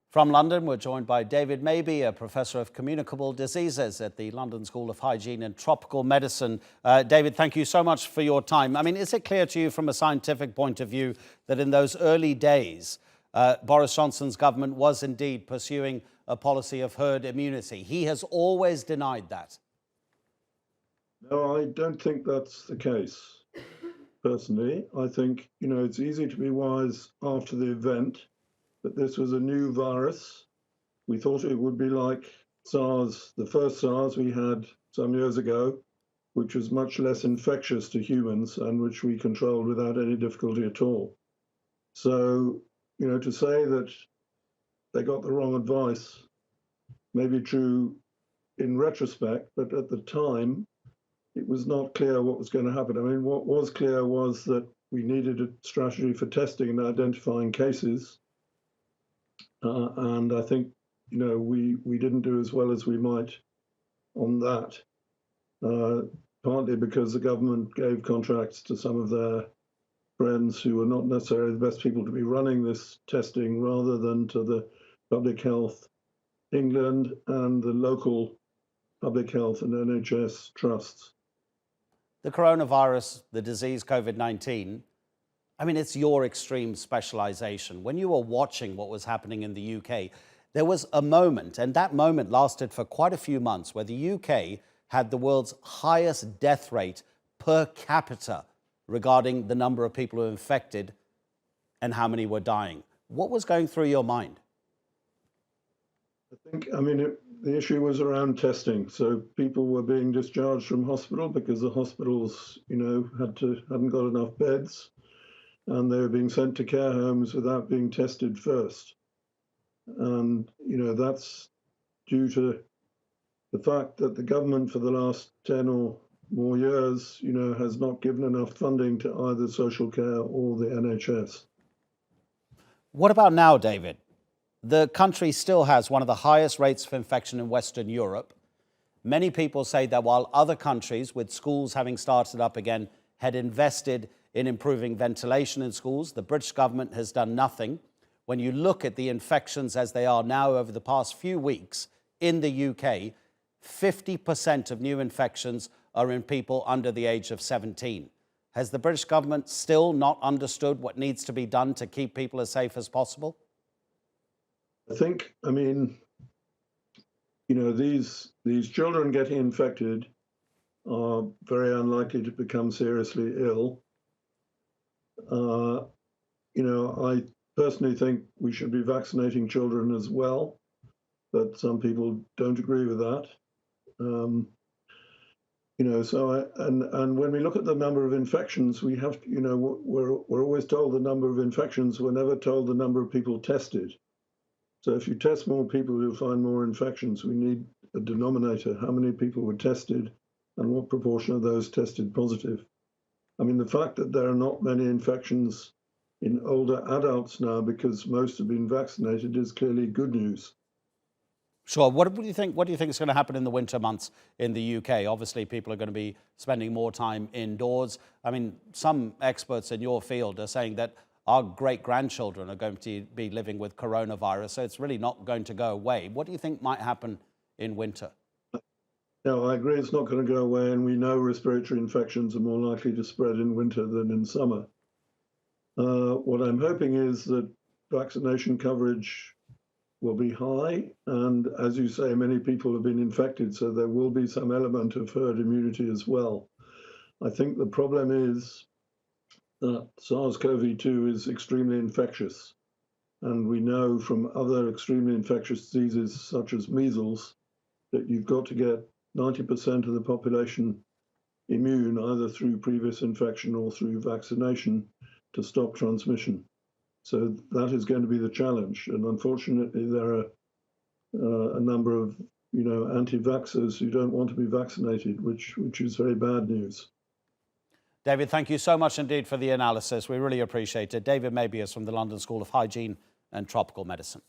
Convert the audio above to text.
From London, we're joined by David Mabey, a professor of communicable diseases at the London School of Hygiene and Tropical Medicine. David, thank you so much for your time. I mean, is it clear to you from a scientific point of view that in those early days, Boris Johnson's government was indeed pursuing a policy of herd immunity? He has always denied that. No, I don't think that's the case. Personally, I think, it's easy to be wise after the event, but this was a new virus. We thought it would be like SARS, the first SARS we had some years ago, which was much less infectious to humans and which we controlled without any difficulty at all. So, to say that they got the wrong advice may be true in retrospect, but at the time, it was not clear what was going to happen. I mean, what was clear was that we needed a strategy for testing and identifying cases. And I think, we didn't do as well as we might on that, partly because the government gave contracts to some of their friends who were not necessarily the best people to be running this testing, rather than to the Public Health England and the local public health and NHS trusts. The coronavirus, the disease COVID-19, I mean, it's your extreme specialization. When you were watching what was happening in the UK, there was a moment, and that moment lasted for quite a few months, where the UK had the world's highest death rate per capita regarding the number of people who were infected and how many were dying. What was going through your mind? The issue was around testing. So people were being discharged from hospital because the hospitals, hadn't got enough beds, and they were being sent to care homes without being tested first. And, that's due to the fact that the government for the last 10 or more years, has not given enough funding to either social care or the NHS. What about now, David? The country still has one of the highest rates of infection in Western Europe. Many people say that while other countries, with schools having started up again, had invested in improving ventilation in schools, the British government has done nothing. When you look at the infections as they are now over the past few weeks in the UK, 50% of new infections are in people under the age of 17. Has the British government still not understood what needs to be done to keep people as safe as possible? I think, these children getting infected are very unlikely to become seriously ill. I personally think we should be vaccinating children as well, but some people don't agree with that. And when we look at the number of infections, we have, we're always told the number of infections, we're never told the number of people tested. So if you test more people, you'll find more infections. We need a denominator. How many people were tested and what proportion of those tested positive? The fact that there are not many infections in older adults now because most have been vaccinated is clearly good news. Sure. What do you think is going to happen in the winter months in the UK? Obviously, people are going to be spending more time indoors. Some experts in your field are saying that our great-grandchildren are going to be living with coronavirus, so it's really not going to go away. What do you think might happen in winter? No, I agree it's not going to go away, and we know respiratory infections are more likely to spread in winter than in summer. What I'm hoping is that vaccination coverage will be high, and as you say, many people have been infected, so there will be some element of herd immunity as well. I think the problem is that SARS-CoV-2 is extremely infectious. And we know from other extremely infectious diseases, such as measles, that you've got to get 90% of the population immune, either through previous infection or through vaccination, to stop transmission. So that is going to be the challenge. And unfortunately, there are a number of anti-vaxxers who don't want to be vaccinated, which is very bad news. David, thank you so much indeed for the analysis. We really appreciate it. David Mabey is from the London School of Hygiene and Tropical Medicine.